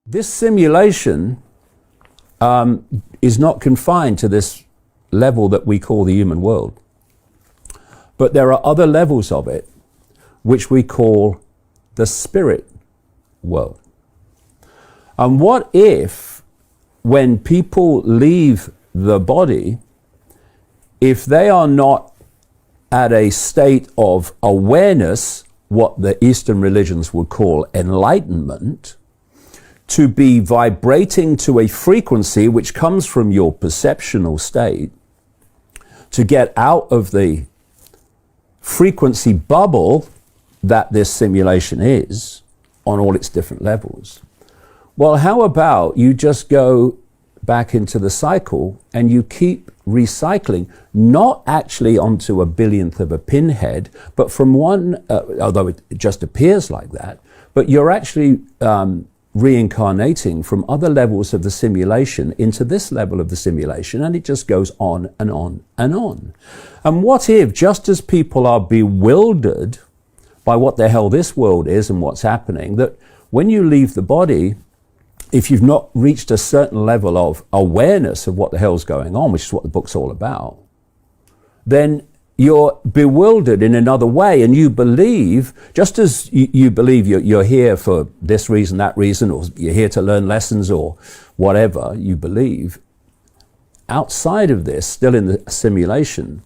This simulation is not confined to this level that we call the human world. But there are other levels of it which we call the spirit world. And what if, when people leave the body, if they are not at a state of awareness, what the Eastern religions would call enlightenment, to be vibrating to a frequency which comes from your perceptual state, to get out of the frequency bubble that this simulation is on all its different levels. Well, how about you just go back into the cycle and you keep recycling, not actually onto a billionth of a pinhead, but from one, although it just appears like that, but you're actually reincarnating from other levels of the simulation into this level of the simulation, and it just goes on and on and on. And what if, just as people are bewildered by what the hell this world is and what's happening, that when you leave the body, if you've not reached a certain level of awareness of what the hell's going on, which is what the book's all about, then you're bewildered in another way, and you believe, just as you believe you're here for this reason, that reason, or you're here to learn lessons or whatever you believe, outside of this, still in the simulation,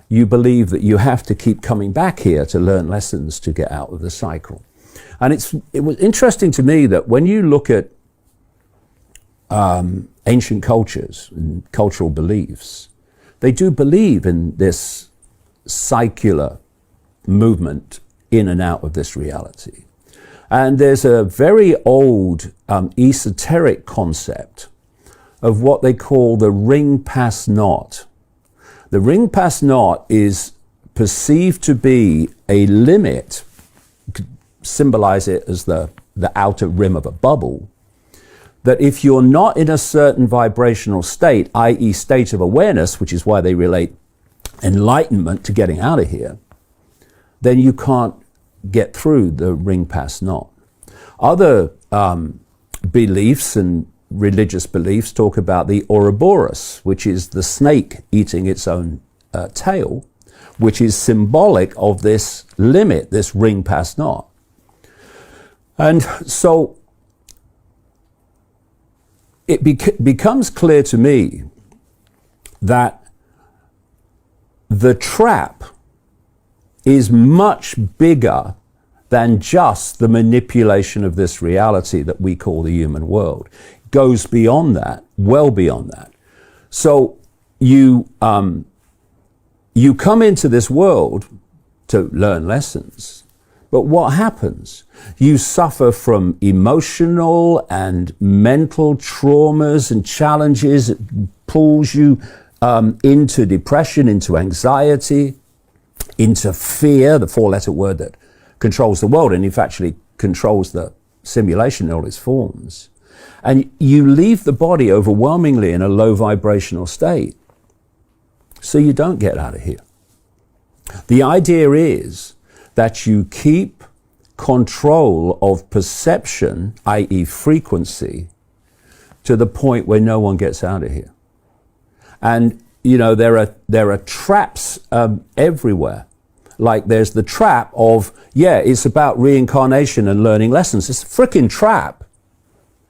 you believe that you have to keep coming back here to learn lessons to get out of the cycle. And it was interesting to me that when you look at ancient cultures and cultural beliefs, they do believe in this cycler movement in and out of this reality. And there's a very old esoteric concept of what they call the ring pass knot. The ring pass knot is perceived to be a limit, you could symbolize it as the outer rim of a bubble, that if you're not in a certain vibrational state, i.e. state of awareness, which is why they relate enlightenment to getting out of here, then you can't get through the ring pass knot. Other beliefs and religious beliefs talk about the Ouroboros, which is the snake eating its own tail, which is symbolic of this limit, this ring pass knot. And so it becomes clear to me that the trap is much bigger than just the manipulation of this reality that we call the human world. It goes beyond that, well beyond that. So you come into this world to learn lessons, but what happens? You suffer from emotional and mental traumas and challenges. It pulls you into depression, into anxiety, into fear, the four-letter word that controls the world, and if actually controls the simulation in all its forms. And you leave the body overwhelmingly in a low vibrational state, so you don't get out of here. The idea is that you keep control of perception, i.e. frequency, to the point where no one gets out of here. And, you know, there are traps everywhere. Like there's the trap of, yeah, it's about reincarnation and learning lessons. It's a freaking trap.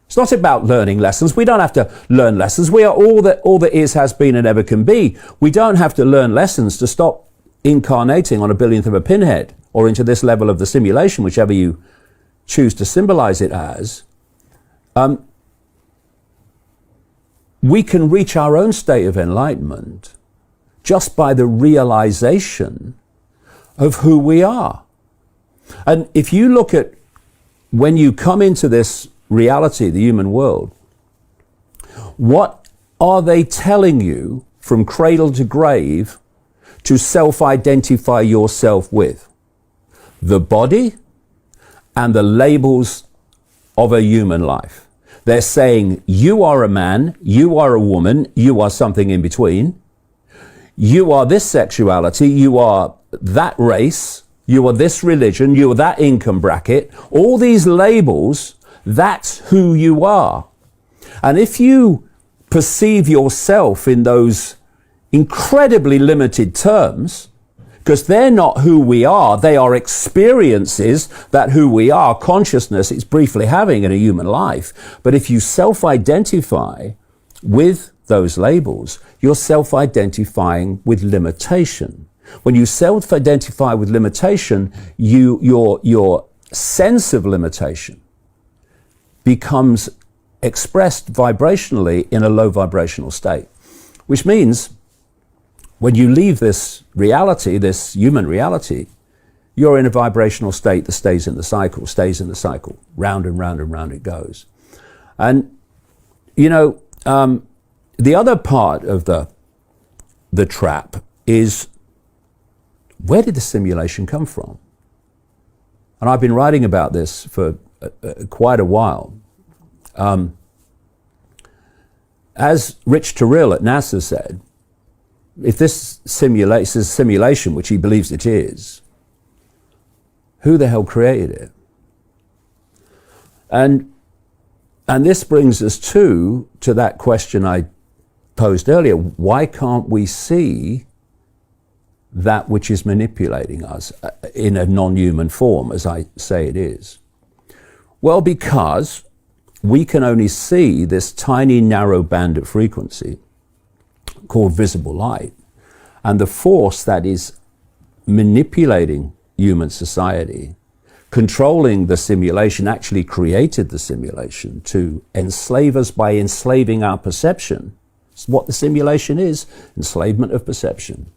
It's not about learning lessons. We don't have to learn lessons. We are all that is, has been, and ever can be. We don't have to learn lessons to stop incarnating on a billionth of a pinhead or into this level of the simulation, whichever you choose to symbolize it as. We can reach our own state of enlightenment just by the realization of who we are. And if you look at when you come into this reality, the human world, what are they telling you from cradle to grave to self-identify yourself with? The body and the labels of a human life. They're saying you are a man, you are a woman, you are something in between. You are this sexuality, you are that race, you are this religion, you are that income bracket. All these labels That's who you are. And if you perceive yourself in those incredibly limited terms, because they're not who we are, they are experiences that who we are, consciousness, is briefly having in a human life. But if you self-identify with those labels, you're self-identifying with limitation. When you self-identify with limitation, your sense of limitation becomes expressed vibrationally in a low vibrational state, which means when you leave this reality, this human reality, you're in a vibrational state that stays in the cycle, round and round and round it goes. And, you know, the other part of the trap is, where did the simulation come from? And I've been writing about this for quite a while. As Rich Terrell at NASA said, if this is a simulation, which he believes it is, who the hell created it? And this brings us to that question I posed earlier. Why can't we see that which is manipulating us in a non-human form, as I say it is? Well, because we can only see this tiny narrow band of frequency called visible light, and the force that is manipulating human society, controlling the simulation, actually created the simulation to enslave us by enslaving our perception. It's what the simulation is, enslavement of perception,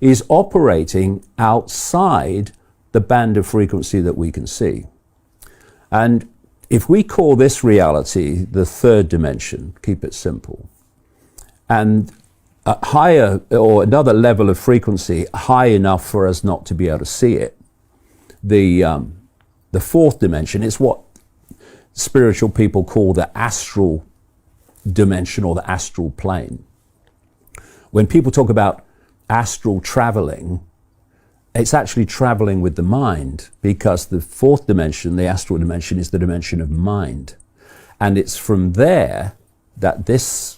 is operating outside the band of frequency that we can see. And if we call this reality the third dimension, keep it simple, and a higher or another level of frequency high enough for us not to be able to see it, the fourth dimension is what spiritual people call the astral dimension or the astral plane. When people talk about astral traveling, it's actually traveling with the mind, because the fourth dimension, the astral dimension, is the dimension of mind. And it's from there that this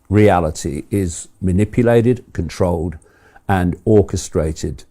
reality is manipulated, controlled, and orchestrated